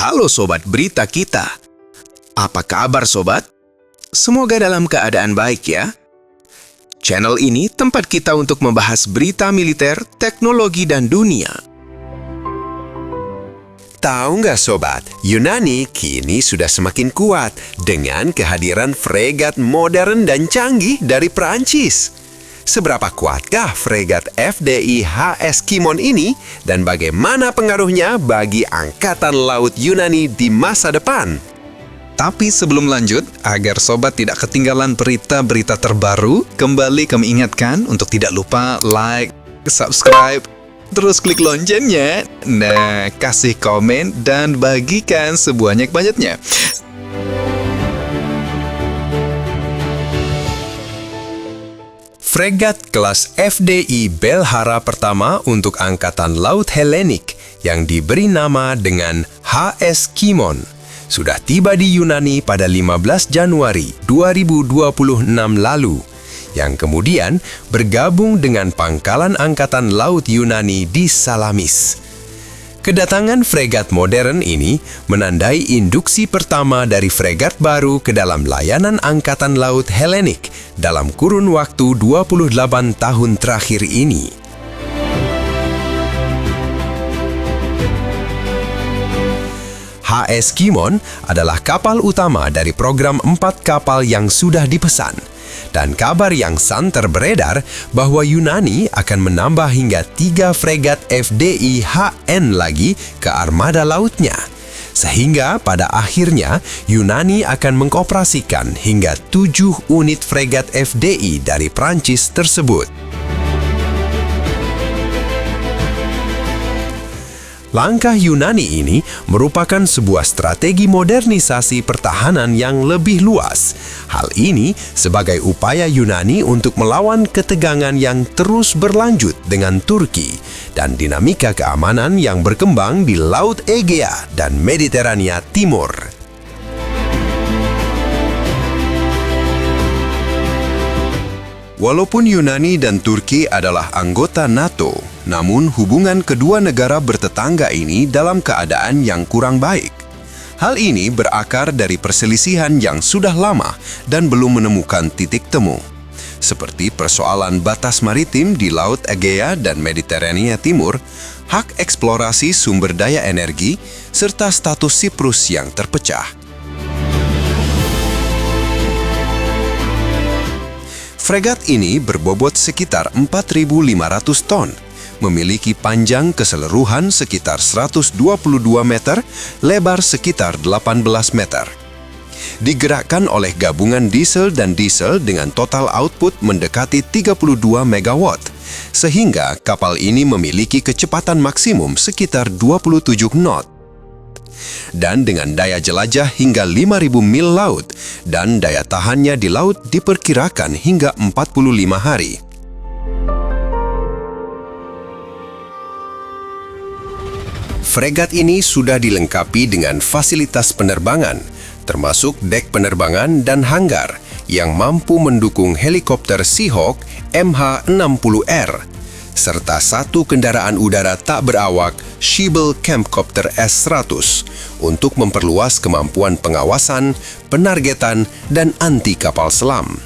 Halo Sobat Berita kita. Apa kabar Sobat? Semoga dalam keadaan baik ya. Channel ini tempat kita untuk membahas berita militer, teknologi, dan dunia. Tahu nggak Sobat, Yunani kini sudah semakin kuat dengan kehadiran fregat modern dan canggih dari Prancis. Seberapa kuatkah fregat FDI HS Kimon ini dan bagaimana pengaruhnya bagi Angkatan Laut Yunani di masa depan? Tapi sebelum lanjut, agar Sobat tidak ketinggalan berita-berita terbaru, kembali kami ingatkan untuk tidak lupa like, subscribe, terus klik loncengnya. Nah, kasih komen dan bagikan sebanyak-banyaknya. Fregat kelas FDI Belhara pertama untuk Angkatan Laut Helenik yang diberi nama dengan HS Kimon sudah tiba di Yunani pada 15 Januari 2026 lalu, yang kemudian bergabung dengan Pangkalan Angkatan Laut Yunani di Salamis. Kedatangan fregat modern ini menandai induksi pertama dari fregat baru ke dalam layanan Angkatan Laut Helenik dalam kurun waktu 28 tahun terakhir ini. HS Kimon adalah kapal utama dari program 4 kapal yang sudah dipesan. Dan kabar yang santer beredar bahwa Yunani akan menambah hingga 3 fregat FDI HN lagi ke armada lautnya. Sehingga pada akhirnya Yunani akan mengoperasikan hingga 7 unit fregat FDI dari Prancis tersebut. Langkah Yunani ini merupakan sebuah strategi modernisasi pertahanan yang lebih luas. Hal ini sebagai upaya Yunani untuk melawan ketegangan yang terus berlanjut dengan Turki dan dinamika keamanan yang berkembang di Laut Egea dan Mediterania Timur. Walaupun Yunani dan Turki adalah anggota NATO, namun hubungan kedua negara bertetangga ini dalam keadaan yang kurang baik. Hal ini berakar dari perselisihan yang sudah lama dan belum menemukan titik temu, seperti persoalan batas maritim di Laut Egea dan Mediterania Timur, hak eksplorasi sumber daya energi, serta status Siprus yang terpecah. Fregat ini berbobot sekitar 4.500 ton, memiliki panjang keseluruhan sekitar 122 meter, lebar sekitar 18 meter. Digerakkan oleh gabungan diesel dan diesel dengan total output mendekati 32 megawatt, sehingga kapal ini memiliki kecepatan maksimum sekitar 27 knot. Dan dengan daya jelajah hingga 5.000 mil laut, dan daya tahannya di laut diperkirakan hingga 45 hari. Fregat ini sudah dilengkapi dengan fasilitas penerbangan, termasuk dek penerbangan dan hanggar, yang mampu mendukung helikopter Seahawk MH-60R, serta 1 kendaraan udara tak berawak Shibble Campcopter S-100 untuk memperluas kemampuan pengawasan, penargetan, dan anti kapal selam.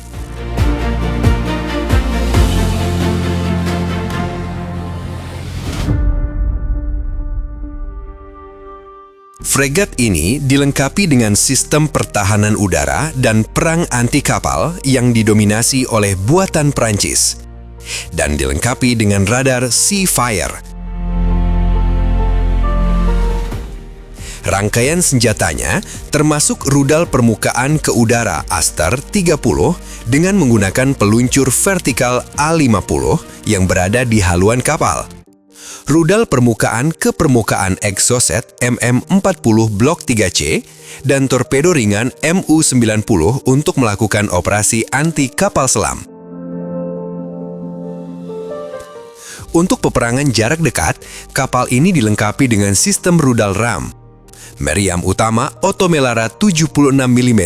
Fregat ini dilengkapi dengan sistem pertahanan udara dan perang anti kapal yang didominasi oleh buatan Prancis, dan dilengkapi dengan radar Seafire. Rangkaian senjatanya termasuk rudal permukaan ke udara Aster 30 dengan menggunakan peluncur vertikal A50 yang berada di haluan kapal. Rudal permukaan ke permukaan Exocet MM40 Blok 3C dan torpedo ringan MU90 untuk melakukan operasi anti kapal selam. Untuk peperangan jarak dekat, kapal ini dilengkapi dengan sistem rudal RAM, meriam utama Otomelara 76 mm,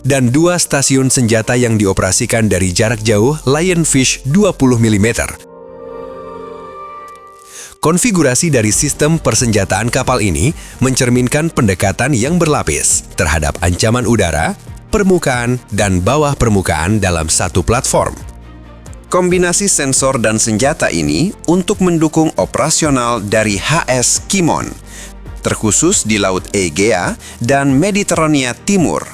dan 2 stasiun senjata yang dioperasikan dari jarak jauh Lionfish 20 mm. Konfigurasi dari sistem persenjataan kapal ini mencerminkan pendekatan yang berlapis terhadap ancaman udara, permukaan, dan bawah permukaan dalam satu platform. Kombinasi sensor dan senjata ini untuk mendukung operasional dari HS Kimon, terkhusus di Laut Egea dan Mediterania Timur.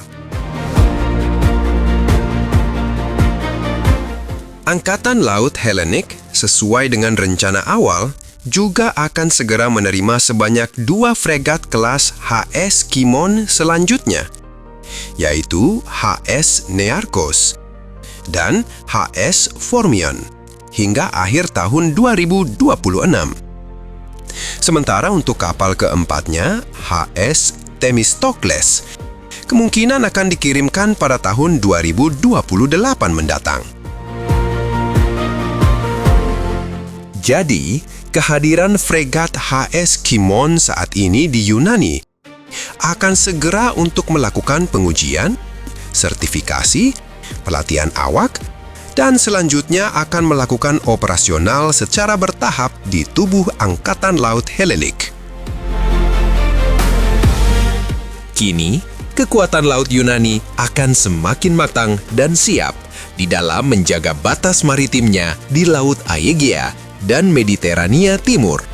Angkatan Laut Hellenic, sesuai dengan rencana awal, juga akan segera menerima sebanyak 2 fregat kelas HS Kimon selanjutnya, yaitu HS Nearchos dan HS Formion hingga akhir tahun 2026. Sementara untuk kapal keempatnya, HS Themistokles, kemungkinan akan dikirimkan pada tahun 2028 mendatang. Jadi, kehadiran fregat HS Kimon saat ini di Yunani akan segera untuk melakukan pengujian, sertifikasi, pelatihan awak, dan selanjutnya akan melakukan operasional secara bertahap di tubuh Angkatan Laut Hellenic. Kini, kekuatan laut Yunani akan semakin matang dan siap di dalam menjaga batas maritimnya di Laut Aegea dan Mediterania Timur.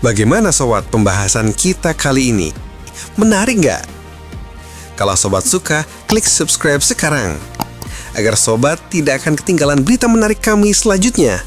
Bagaimana sobat pembahasan kita kali ini? Menarik nggak? Kalau sobat suka, klik subscribe sekarang agar sobat tidak akan ketinggalan berita menarik kami selanjutnya.